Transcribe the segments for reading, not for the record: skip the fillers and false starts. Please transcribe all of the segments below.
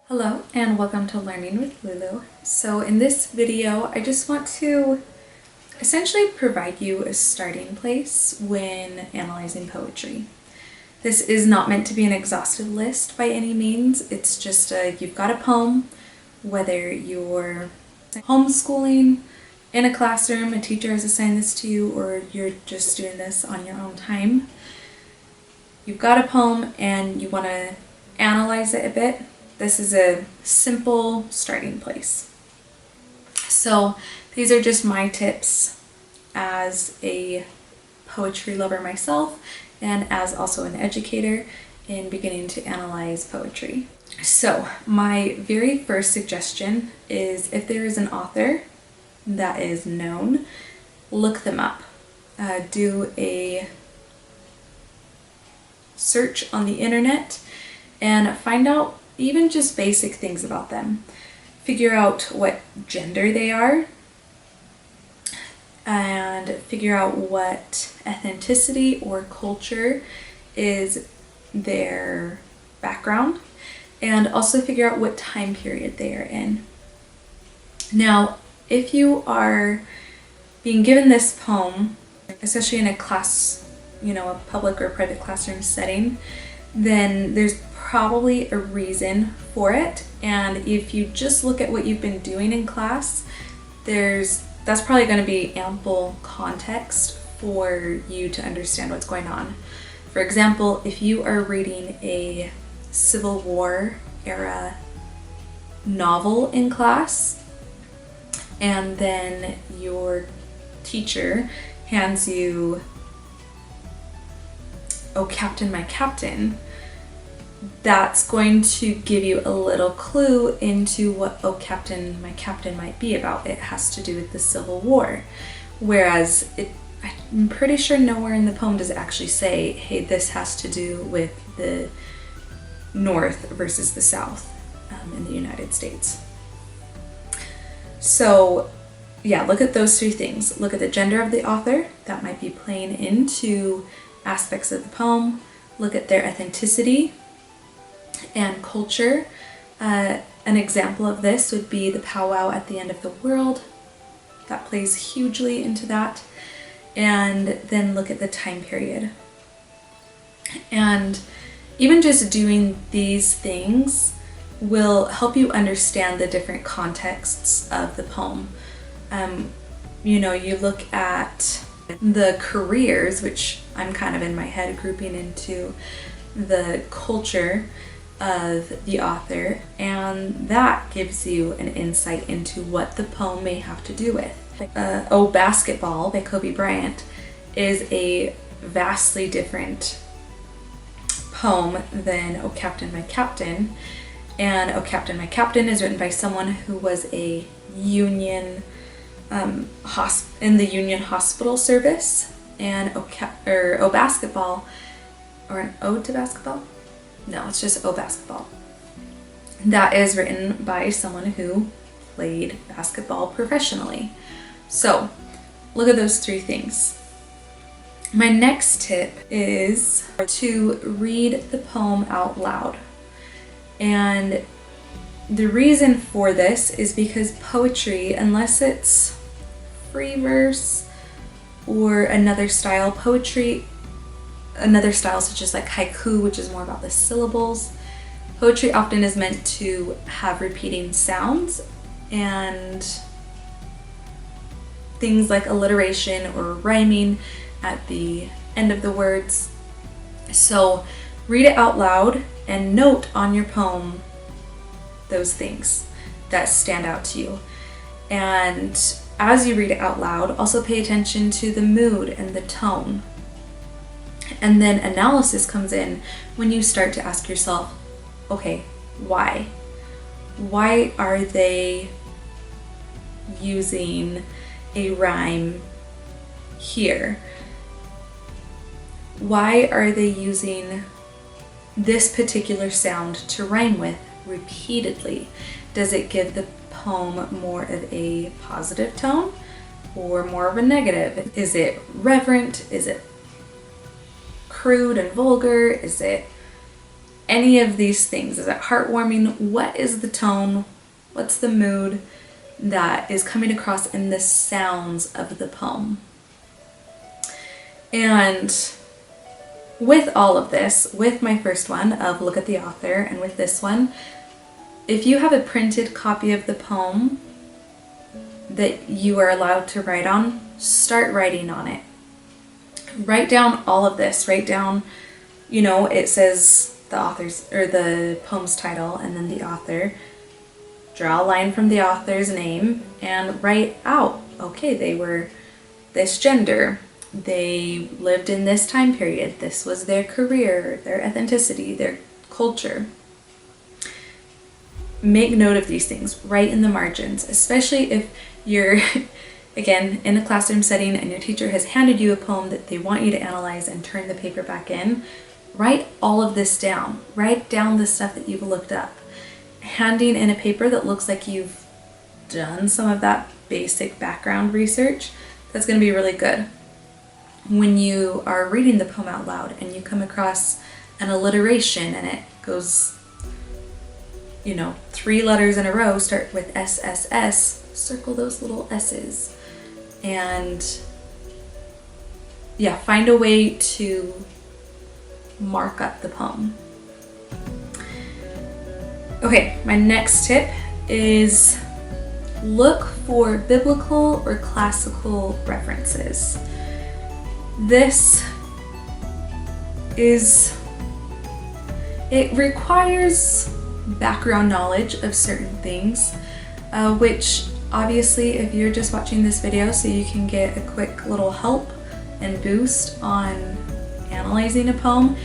Hello and welcome to Learning with Lulu. So in this video, I just want to essentially provide you a starting place when analyzing poetry. This is not meant to be an exhaustive list by any means. It's just you've got a poem, whether you're homeschooling, in a classroom, a teacher has assigned this to you, or you're just doing this on your own time. You've got a poem and you want to analyze it a bit. This is a simple starting place. So these are just my tips as a poetry lover myself and as also an educator in beginning to analyze poetry. So my very first suggestion is if there is an author that is known, look them up. Do a search on the internet and find out even just basic things about them. Figure out what gender they are and figure out what ethnicity or culture is their background, and also figure out what time period they are in. Now, if you are being given this poem, especially in a class, a public or private classroom setting, then there's probably a reason for it. And if you just look at what you've been doing in class, that's probably going to be ample context for you to understand what's going on. For example, if you are reading a Civil War era novel in class, and then your teacher hands you "Oh Captain, My Captain," that's going to give you a little clue into what "Oh Captain, My Captain" might be about. It has to do with the Civil War. Whereas I'm pretty sure nowhere in the poem does it actually say, hey, this has to do with the North versus the South in the United States. So yeah, look at those three things. Look at the gender of the author. That might be playing into aspects of the poem. Look at their ethnicity and culture. An example of this would be the powwow at the end of the world. That plays hugely into that. And then look at the time period. And even just doing these things will help you understand the different contexts of the poem. You look at the careers, which I'm kind of in my head grouping into the culture of the author, and that gives you an insight into what the poem may have to do with. "Oh Basketball" by Kobe Bryant is a vastly different poem than "Oh Captain, My Captain," and "Oh Captain, My Captain" is written by someone who was a Union in the Union Hospital Service, and "Oh Basketball," or an "Ode to Basketball." No, it's just "Oh Basketball." That is written by someone who played basketball professionally. So look at those three things. My next tip is to read the poem out loud. And the reason for this is because poetry, unless it's free verse or another style such as like haiku, which is more about the syllables, poetry often is meant to have repeating sounds and things like alliteration or rhyming at the end of the words. So read it out loud and note on your poem those things that stand out to you. And as you read it out loud, also pay attention to the mood and the tone. And then analysis comes in when you start to ask yourself, okay, why? Why are they using a rhyme here? Why are they using this particular sound to rhyme with repeatedly? Does it give the poem more of a positive tone or more of a negative? Is it reverent? Is it crude and vulgar? Is it any of these things? Is it heartwarming? What is the tone? What's the mood that is coming across in the sounds of the poem? And with all of this, with my first one of Look at the Author, and with this one, if you have a printed copy of the poem that you are allowed to write on, start writing on it. Write down all of this. Write down, it says the author's or the poem's title and then the author. Draw a line from the author's name and write out, okay, they were this gender, they lived in this time period, this was their career, their ethnicity, their culture. Make note of these things. Write in the margins, especially if you're again in a classroom setting and your teacher has handed you a poem that they want you to analyze and turn the paper back in. Write all of this down. Write down the stuff that you've looked up. Handing in a paper that looks like you've done some of that basic background research, that's going to be really good. When you are reading the poem out loud and you come across an alliteration and it goes 3 letters in a row start with SSS, circle those little S's. And find a way to mark up the poem. Okay, my next tip is look for biblical or classical references. It requires background knowledge of certain things, which obviously if you're just watching this video so you can get a quick little help and boost on analyzing a poem,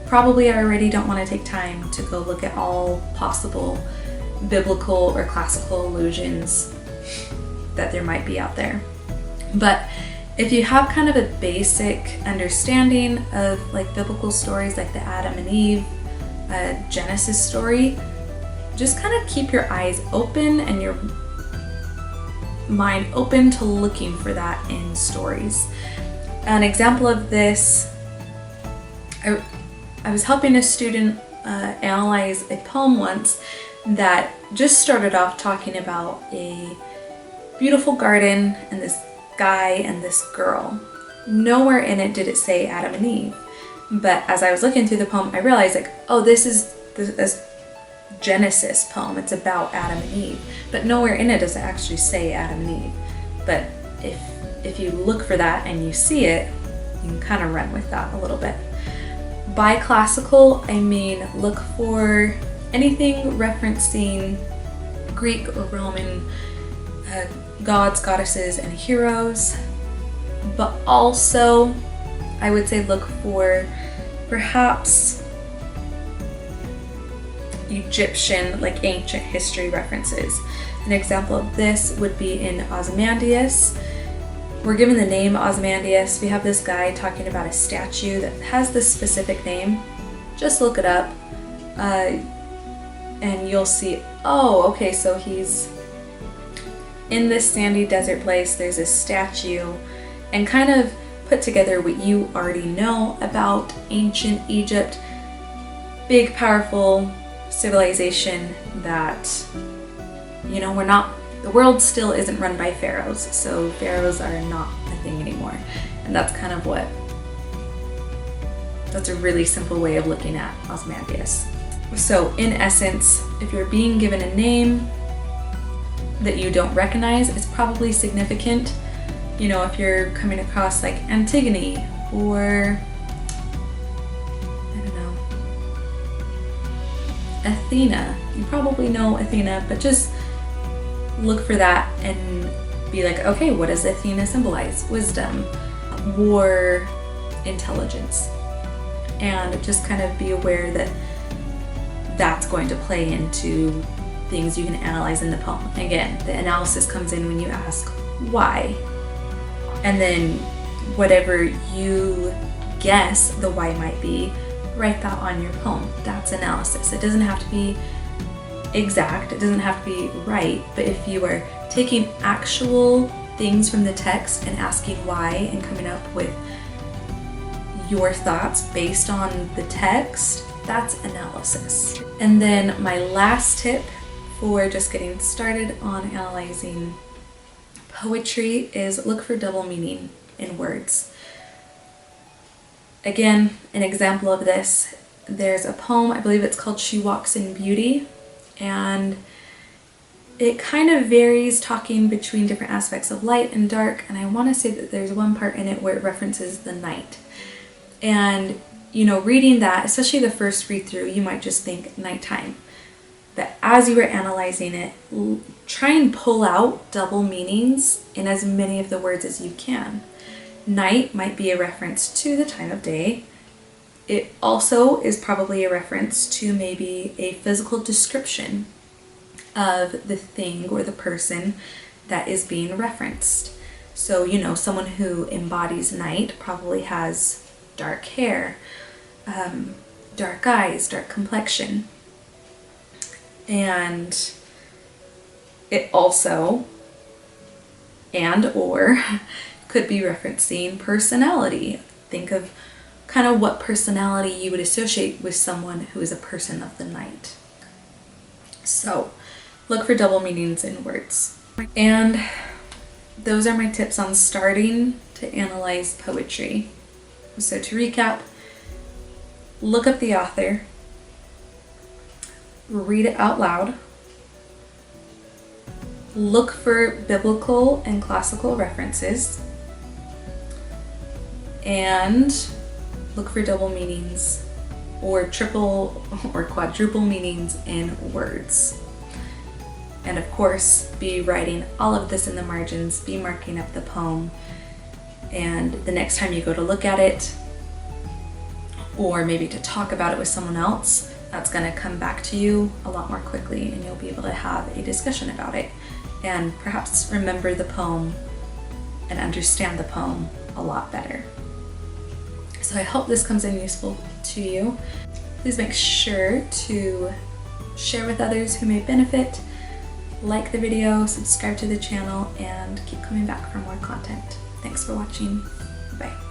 probably already don't want to take time to go look at all possible biblical or classical allusions that there might be out there. But if you have kind of a basic understanding of like biblical stories like the Adam and Eve Genesis story, just kind of keep your eyes open and your mind open to looking for that in stories. An example of this, I was helping a student analyze a poem once that just started off talking about a beautiful garden and this guy and this girl. Nowhere in it did it say Adam and Eve. But as I was looking through the poem, I realized this is this Genesis poem. It's about Adam and Eve. But nowhere in it does it actually say Adam and Eve. But if you look for that and you see it, you can kind of run with that a little bit. By classical, I mean look for anything referencing Greek or Roman gods, goddesses, and heroes. But also, I would say look for perhaps Egyptian, like ancient history references. An example of this would be in Ozymandias. We're given the name Ozymandias. We have this guy talking about a statue that has this specific name. Just look it up and you'll see, oh, okay, so he's in this sandy desert place. There's a statue, and kind of put together what you already know about ancient Egypt. Big, powerful civilization that, the world still isn't run by pharaohs, so pharaohs are not a thing anymore. And that's a really simple way of looking at Ozymandias. So in essence, if you're being given a name that you don't recognize, it's probably significant. If you're coming across like Antigone or, Athena, you probably know Athena, but just look for that and be like, okay, what does Athena symbolize? Wisdom, war, intelligence. And just kind of be aware that that's going to play into things you can analyze in the poem. Again, the analysis comes in when you ask why. And then whatever you guess the why might be, write that on your poem. That's analysis. It doesn't have to be exact, it doesn't have to be right, but if you are taking actual things from the text and asking why and coming up with your thoughts based on the text, That's analysis. And then my last tip for just getting started on analyzing poetry is look for double meaning in words. Again, an example of this, there's a poem, I believe it's called She Walks in Beauty, and it kind of varies talking between different aspects of light and dark, and I want to say that there's one part in it where it references the night. And reading that, especially the first read through, you might just think nighttime. But as you are analyzing it, try and pull out double meanings in as many of the words as you can. Night might be a reference to the time of day. It also is probably a reference to maybe a physical description of the thing or the person that is being referenced. So, someone who embodies night probably has dark hair, dark eyes, dark complexion. And it also, or could be referencing personality. Think of kind of what personality you would associate with someone who is a person of the night. So look for double meanings in words. And those are my tips on starting to analyze poetry. So to recap, look up the author, read it out loud, look for biblical and classical references, and look for double meanings or triple or quadruple meanings in words. And of course, be writing all of this in the margins, be marking up the poem, and the next time you go to look at it, or maybe to talk about it with someone else, that's going to come back to you a lot more quickly, and you'll be able to have a discussion about it and perhaps remember the poem and understand the poem a lot better. So I hope this comes in useful to you. Please make sure to share with others who may benefit, like the video, subscribe to the channel, and keep coming back for more content. Thanks for watching. Bye.